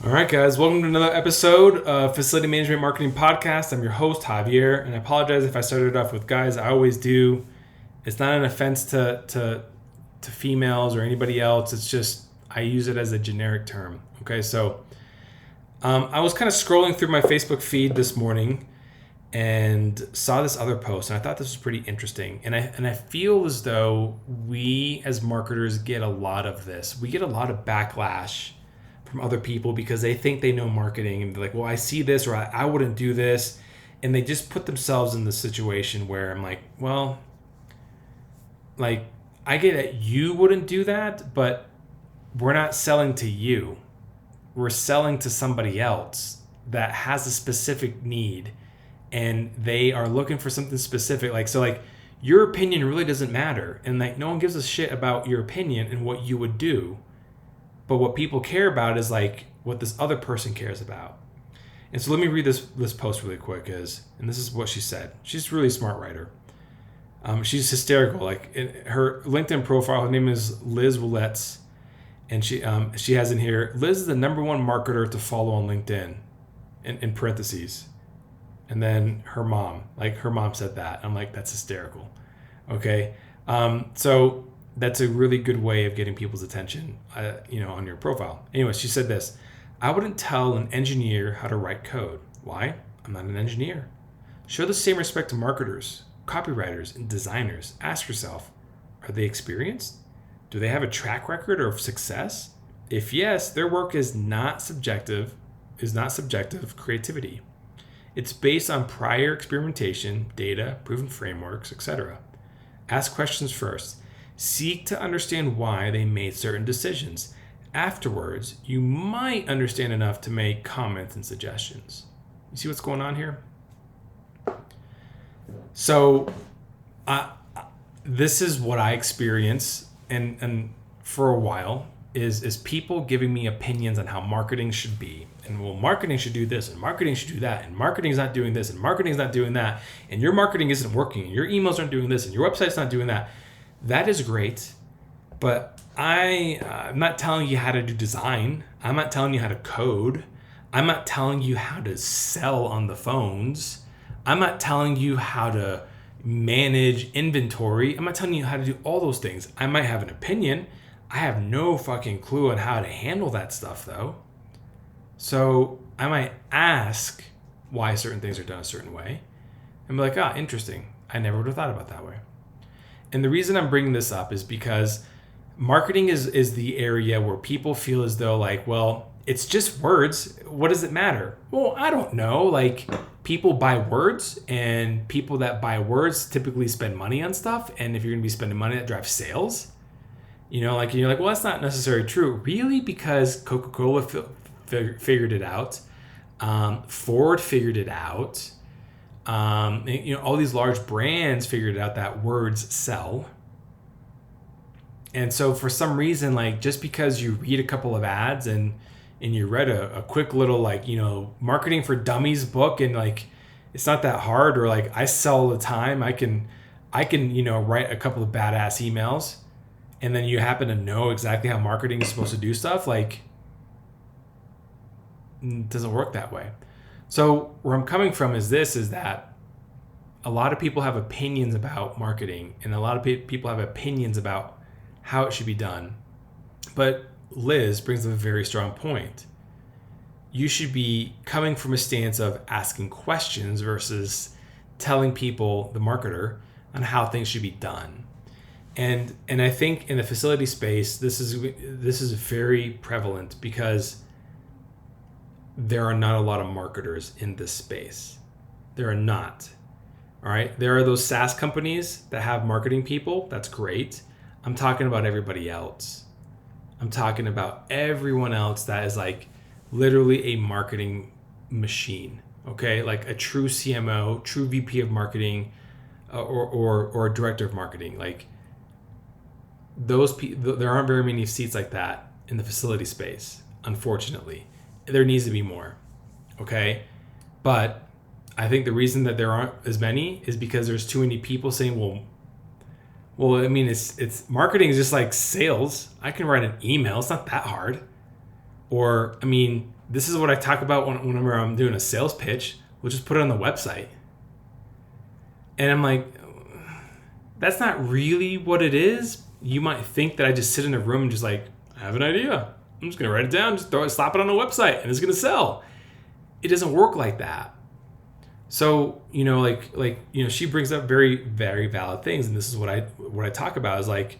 All right, guys, welcome to another episode of Facility Management Marketing Podcast. I'm your host, Javier, and I apologize if I started off with guys. I always do. It's not an offense to females or anybody else. It's just I use it as a generic term. Okay, so I was kind of scrolling through my Facebook feed this morning and saw this other post, and I thought this was pretty interesting. And I feel as though we as marketers get a lot of this. We get a lot of backlash from other people because they think they know marketing and they're like, well, I see this or I wouldn't do this. And they just put themselves in the situation where I'm like, well, like I get that you wouldn't do that, but we're not selling to you. We're selling to somebody else that has a specific need and they are looking for something specific. Like your opinion really doesn't matter. And like no one gives a shit about your opinion and what you would do. But what people care about is like what this other person cares about. And so let me read this post really quick, and this is what she said. She's a really smart writer. She's hysterical. Like her LinkedIn profile, her name is Liz Willets, and she has in here, Liz is the number one marketer to follow on LinkedIn, in parentheses. And then her mom said that. I'm like, that's hysterical. Okay, so that's a really good way of getting people's attention, on your profile. Anyway, she said this: I wouldn't tell an engineer how to write code. Why? I'm not an engineer. Show the same respect to marketers, copywriters, and designers. Ask yourself, are they experienced? Do they have a track record of success? If yes, their work is not subjective creativity. It's based on prior experimentation, data, proven frameworks, etc. Ask questions first. Seek to understand why they made certain decisions. Afterwards, you might understand enough to make comments and suggestions. You see what's going on here? So, this is what I experience, and for a while, is people giving me opinions on how marketing should be. And well, marketing should do this, and marketing should do that, and marketing's not doing this, and marketing's not doing that, and your marketing isn't working, and your emails aren't doing this, and your website's not doing that. That is great, but I'm not telling you how to do design. I'm not telling you how to code. I'm not telling you how to sell on the phones. I'm not telling you how to manage inventory. I'm not telling you how to do all those things. I might have an opinion. I have no fucking clue on how to handle that stuff though. So I might ask why certain things are done a certain way and be like, interesting. I never would have thought about that way. And the reason I'm bringing this up is because marketing is the area where people feel as though like, well, it's just words. What does it matter? Well, I don't know. Like people buy words, and people that buy words typically spend money on stuff. And if you're going to be spending money, that drives sales. You're like, well, that's not necessarily true. Really? Because Coca-Cola figured it out. Ford figured it out. All these large brands figured out that words sell. And so for some reason, like just because you read a couple of ads and you read a quick little marketing for dummies book, and like it's not that hard, or like I sell all the time, I can write a couple of badass emails, and then you happen to know exactly how marketing is supposed to do stuff, like it doesn't work that way. So where I'm coming from is that a lot of people have opinions about marketing, and a lot of people have opinions about how it should be done. But Liz brings up a very strong point. You should be coming from a stance of asking questions versus telling people, the marketer, on how things should be done. And I think in the facility space, this is very prevalent because there are not a lot of marketers in this space. There are not. All right. There are those SaaS companies that have marketing people. That's great. I'm talking about everybody else. I'm talking about everyone else that is like literally a marketing machine. Okay. Like a true CMO, true VP of marketing, or a director of marketing. Like those people, there aren't very many seats like that in the facility space, unfortunately. There needs to be more, okay? But I think the reason that there aren't as many is because there's too many people saying, well, I mean, it's marketing is just like sales. I can write an email. It's not that hard. Or, I mean, this is what I talk about whenever I'm doing a sales pitch. We'll just put it on the website. And I'm like, that's not really what it is. You might think that I just sit in a room and just like, I have an idea. I'm just going to write it down, just throw it, slap it on a website, and it's going to sell. It doesn't work like that. So, she brings up very, very valid things. And this is what I talk about is like,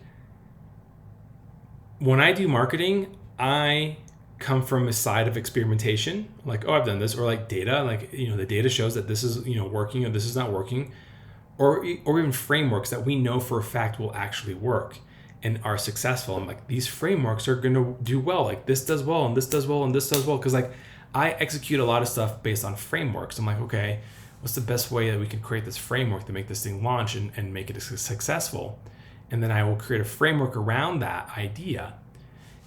when I do marketing, I come from a side of experimentation. Like, oh, I've done this, or like data, like, the data shows that this is, working or this is not working, or even frameworks that we know for a fact will actually work and are successful. I'm like, these frameworks are going to do well. Like this does well, and this does well, and this does well. Cause like I execute a lot of stuff based on frameworks. I'm like, okay, what's the best way that we can create this framework to make this thing launch and make it successful? And then I will create a framework around that idea.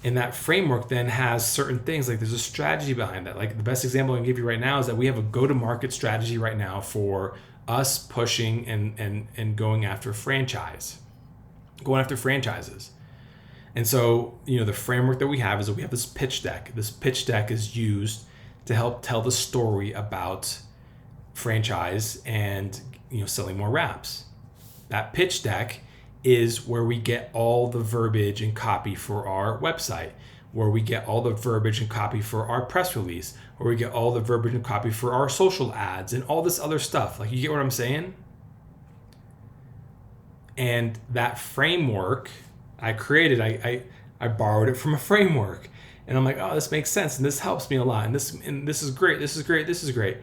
And that framework then has certain things, like there's a strategy behind that. Like the best example I can give you right now is that we have a go-to-market strategy right now for us pushing and going after franchises. And so, the framework that we have is that we have this pitch deck. This pitch deck is used to help tell the story about franchise and, selling more wraps. That pitch deck is where we get all the verbiage and copy for our website, where we get all the verbiage and copy for our press release, where we get all the verbiage and copy for our social ads and all this other stuff. Like, you get what I'm saying? And that framework I created, I borrowed it from a framework, and I'm like, oh, this makes sense, and this helps me a lot, and this is great, this is great, this is great.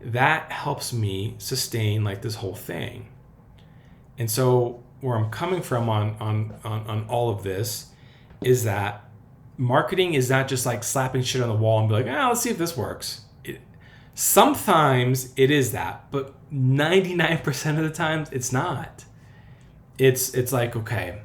That helps me sustain like this whole thing. And so where I'm coming from on all of this is that marketing is not just like slapping shit on the wall and be like, let's see if this works. Sometimes it is that, but 99% of the times it's not. It's like, okay,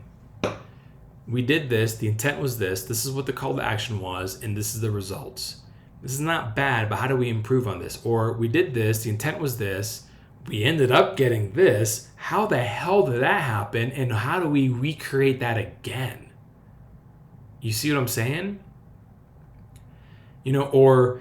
we did this, the intent was this is what the call to action was, and this is the results. This is not bad, but how do we improve on this? Or we did this, the intent was this, we ended up getting this. How the hell did that happen? And how do we recreate that again? You see what I'm saying? Or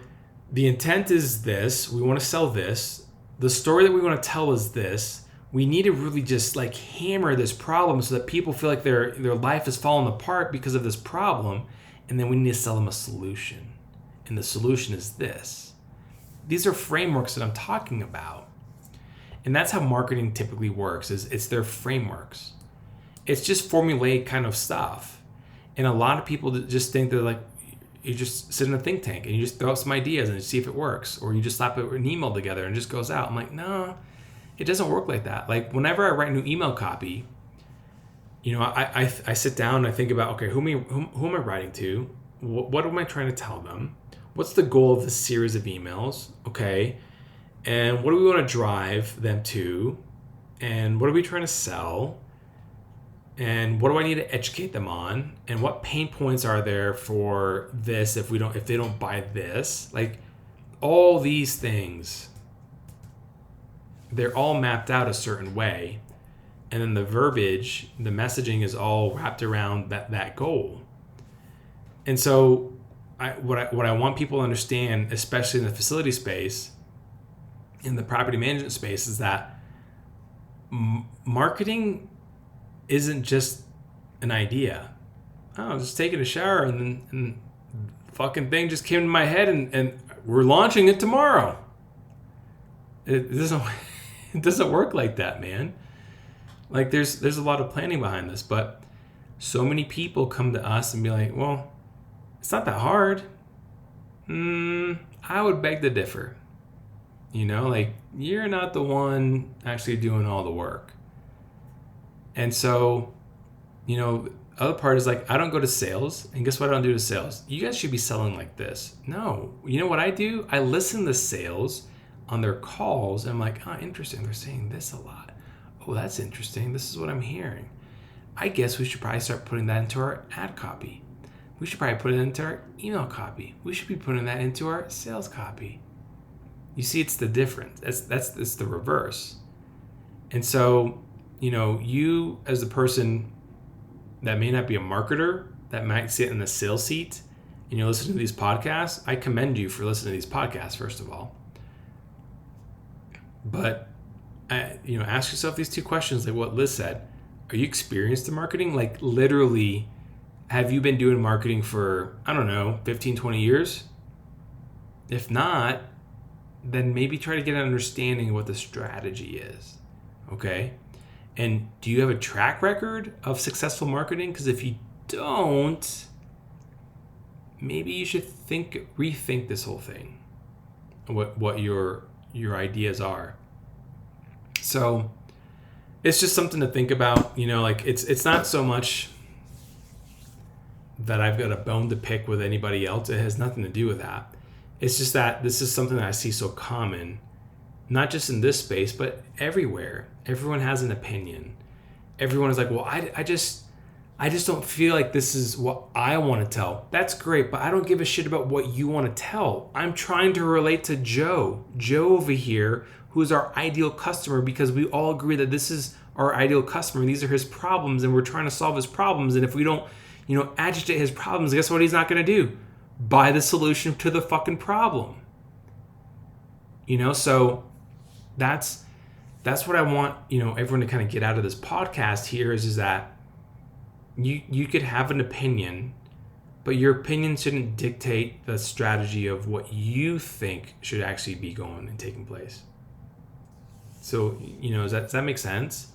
the intent is this, we want to sell this, the story that we want to tell is this. We need to really just like hammer this problem so that people feel like their life is falling apart because of this problem. And then we need to sell them a solution. And the solution is this. These are frameworks that I'm talking about. And that's how marketing typically works, is it's their frameworks. It's just formulaic kind of stuff. And a lot of people just think they're like, you just sit in a think tank and you just throw out some ideas and see if it works. Or you just slap an email together and it just goes out. I'm like, no, it doesn't work like that. Like whenever I write new email copy, I sit down and I think about, okay, who am I writing to? What am I trying to tell them? What's the goal of this series of emails? Okay. And what do we want to drive them to? And what are we trying to sell? And what do I need to educate them on? And what pain points are there for this if they don't buy this? Like all these things, they're all mapped out a certain way. And then the verbiage, the messaging is all wrapped around that goal. And so what I want people to understand, especially in the facility space, in the property management space, is that marketing isn't just an idea. I was just taking a shower and the fucking thing just came to my head and we're launching it tomorrow. It doesn't work like that, man. Like there's a lot of planning behind this, but so many people come to us and be like, well, it's not that hard. I would beg to differ. Like you're not the one actually doing all the work. And so, the other part is like, I don't go to sales, and guess what I don't do to sales? You guys should be selling like this. No, you know what I do? I listen to sales on their calls, and I'm like, oh, interesting. They're saying this a lot. Oh, that's interesting. This is what I'm hearing. I guess we should probably start putting that into our ad copy. We should probably put it into our email copy. We should be putting that into our sales copy. You see, it's the difference. It's the reverse. And so, you as the person that may not be a marketer, that might sit in the sales seat, and you listen to these podcasts, I commend you for listening to these podcasts, first of all. But, ask yourself these two questions, like what Liz said. Are you experienced in marketing? Like literally, have you been doing marketing for, 15, 20 years? If not, then maybe try to get an understanding of what the strategy is. Okay? And do you have a track record of successful marketing? Because if you don't, maybe you should rethink this whole thing, what your ideas are. So it's just something to think about. It's not so much that I've got a bone to pick with anybody else. It has nothing to do with that. It's just that this is something that I see so common, not just in this space, but everywhere. Everyone has an opinion. Everyone is like, well, I just don't feel like this is what I want to tell. That's great, but I don't give a shit about what you want to tell. I'm trying to relate to Joe over here, who is our ideal customer, because we all agree that this is our ideal customer. These are his problems, and we're trying to solve his problems. And if we don't, agitate his problems, guess what he's not going to do? Buy the solution to the fucking problem. So that's what I want, everyone to kind of get out of this podcast here is that you could have an opinion, but your opinion shouldn't dictate the strategy of what you think should actually be going and taking place. So, does that make sense?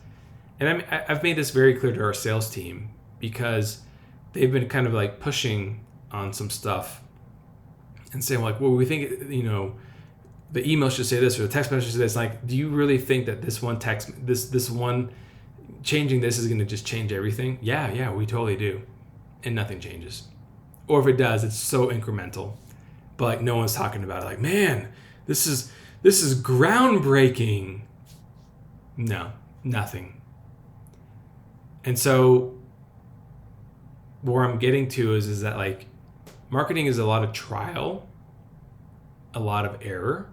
And I've made this very clear to our sales team, because they've been kind of like pushing on some stuff and saying like, well, we think, the email should say this or the text message should say this. Like, do you really think that this one text, this one changing this is going to just change everything? Yeah, we totally do. And nothing changes. Or if it does, it's so incremental. But like no one's talking about it. Like, man, this is groundbreaking. No, nothing. And so where I'm getting to is that like marketing is a lot of trial, a lot of error,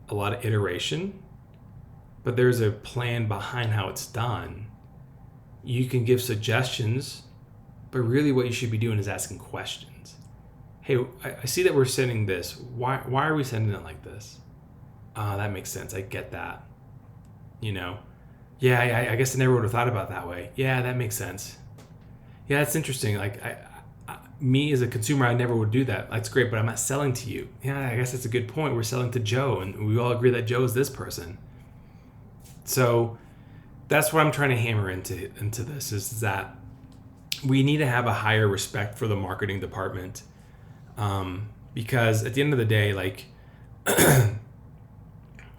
a lot of iteration, but there's a plan behind how it's done. You can give suggestions, but really what you should be doing is asking questions. Hey, I see that we're sending this. Why are we sending it like this? That makes sense. I get that. Yeah, I guess I never would have thought about it that way. Yeah, that makes sense. Yeah, that's interesting. Like, me as a consumer, I never would do that. That's great, but I'm not selling to you. Yeah, I guess that's a good point. We're selling to Joe, and we all agree that Joe is this person. So that's what I'm trying to hammer into this, is that we need to have a higher respect for the marketing department, because at the end of the day, like, at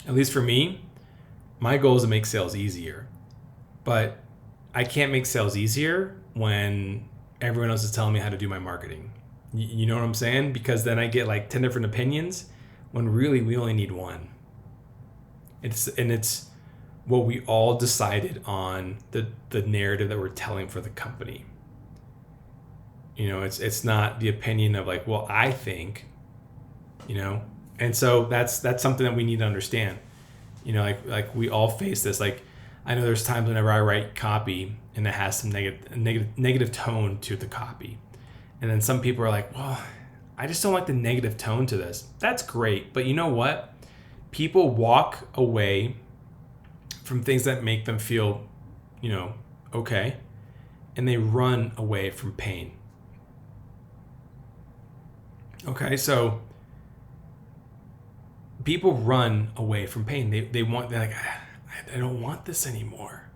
least for me, my goal is to make sales easier. But I can't make sales easier when everyone else is telling me how to do my marketing. You know what I'm saying? Because then I get like 10 different opinions when really we only need one. It's what we all decided on the narrative that we're telling for the company. It's not the opinion of like, well, I think, and so that's something that we need to understand. Like we all face this. Like, I know there's times whenever I write copy and it has some negative tone to the copy. And then some people are like, well, I just don't like the negative tone to this. That's great. But you know what? People walk away from things that make them feel, okay. And they run away from pain. Okay, so people run away from pain. They're like, I don't want this anymore.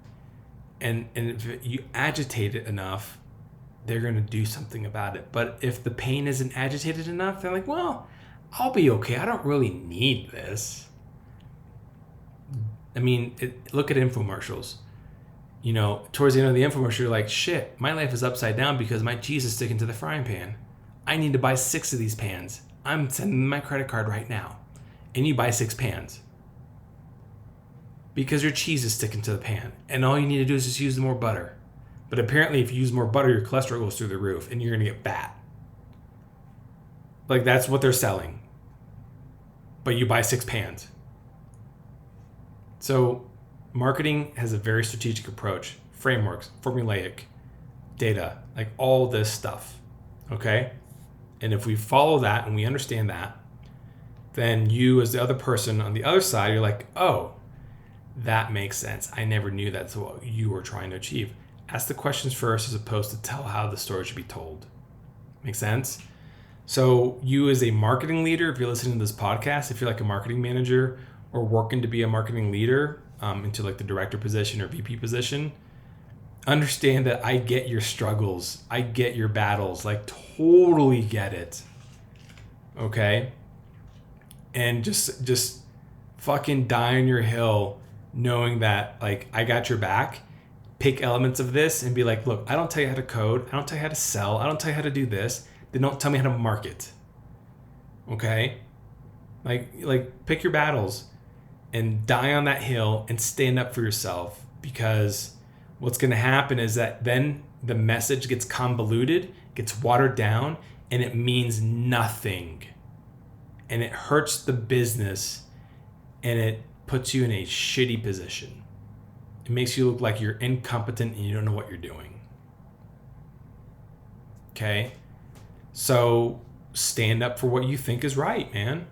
And if you agitate it enough, they're going to do something about it. But if the pain isn't agitated enough, they're like, well, I'll be okay. I don't really need this. I mean, look at infomercials. Towards the end of the infomercial, you're like, shit, my life is upside down because my cheese is sticking to the frying pan. I need to buy 6 of these pans. I'm sending my credit card right now. And you buy 6 pans. Because your cheese is sticking to the pan. And all you need to do is just use more butter. But apparently if you use more butter, your cholesterol goes through the roof and you're going to get fat. Like, that's what they're selling. But you buy 6 pans. So marketing has a very strategic approach. Frameworks, formulaic, data, like all this stuff. Okay? And if we follow that and we understand that, then you as the other person on the other side, you're like, oh, that makes sense. I never knew that's what you were trying to achieve. Ask the questions first as opposed to tell how the story should be told. Make sense? So you as a marketing leader, if you're listening to this podcast, if you're like a marketing manager or working to be a marketing leader into like the director position or VP position, understand that I get your struggles. I get your battles, like totally get it. Okay? And just fucking die on your hill knowing that like I got your back. Pick elements of this and be like, look, I don't tell you how to code. I don't tell you how to sell. I don't tell you how to do this. Then don't tell me how to market. Okay? Like pick your battles and die on that hill and stand up for yourself, because what's going to happen is that then the message gets convoluted, gets watered down, and it means nothing. And it hurts the business and it puts you in a shitty position. It makes you look like you're incompetent and you don't know what you're doing. Okay? So stand up for what you think is right, man.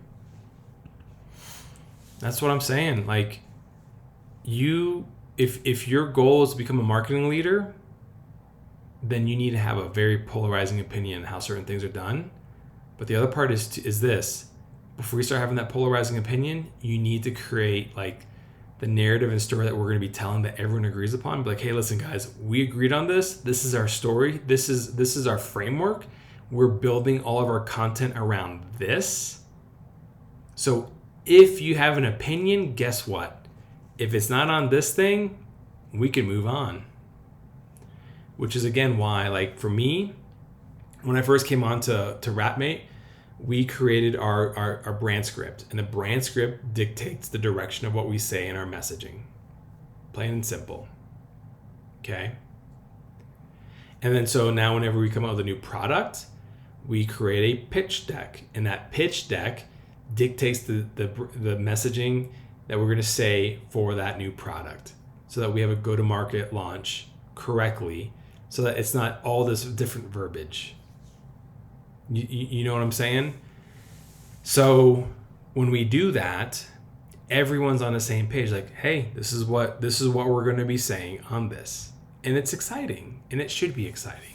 That's what I'm saying. Like, if your goal is to become a marketing leader, then you need to have a very polarizing opinion on how certain things are done. But the other part is this. Before you start having that polarizing opinion, you need to create like the narrative and story that we're going to be telling that everyone agrees upon. Be like, hey, listen, guys, we agreed on this. This is our story. This is our framework. We're building all of our content around this. So if you have an opinion, guess what? If it's not on this thing, we can move on. Which is, again, why, like, for me, when I first came on to Rapmate, we created our brand script. And the brand script dictates the direction of what we say in our messaging. Plain and simple. Okay? And then so now whenever we come out with a new product, we create a pitch deck. And that pitch deck dictates the messaging that we're going to say for that new product, so that we have a go-to-market launch correctly, so that it's not all this different verbiage. You know what I'm saying? So when we do that, everyone's on the same page. Like, hey, this is what we're going to be saying on this, and it's exciting, and it should be exciting.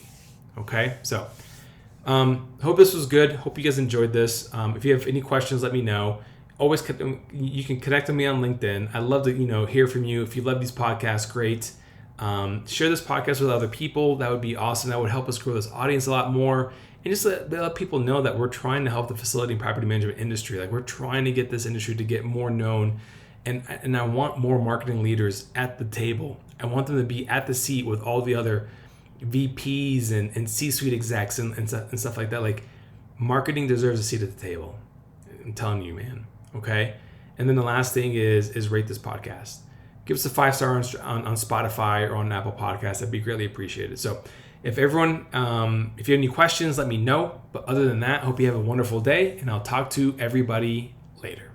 Okay, so hope this was good. Hope you guys enjoyed this. If you have any questions, let me know. Always, you can connect with me on LinkedIn. I'd love to hear from you. If you love these podcasts, great. Share this podcast with other people. That would be awesome. That would help us grow this audience a lot more. And just let people know that we're trying to help the facility and property management industry. Like, we're trying to get this industry to get more known. And I want more marketing leaders at the table. I want them to be at the seat with all the other VPs and C-suite execs and stuff like that. Like, marketing deserves a seat at the table. I'm telling you, man. Okay? And then the last thing is rate this podcast. Give us a 5-star on Spotify or on Apple Podcasts. That'd be greatly appreciated. So if you have any questions, let me know. But other than that, I hope you have a wonderful day, and I'll talk to everybody later.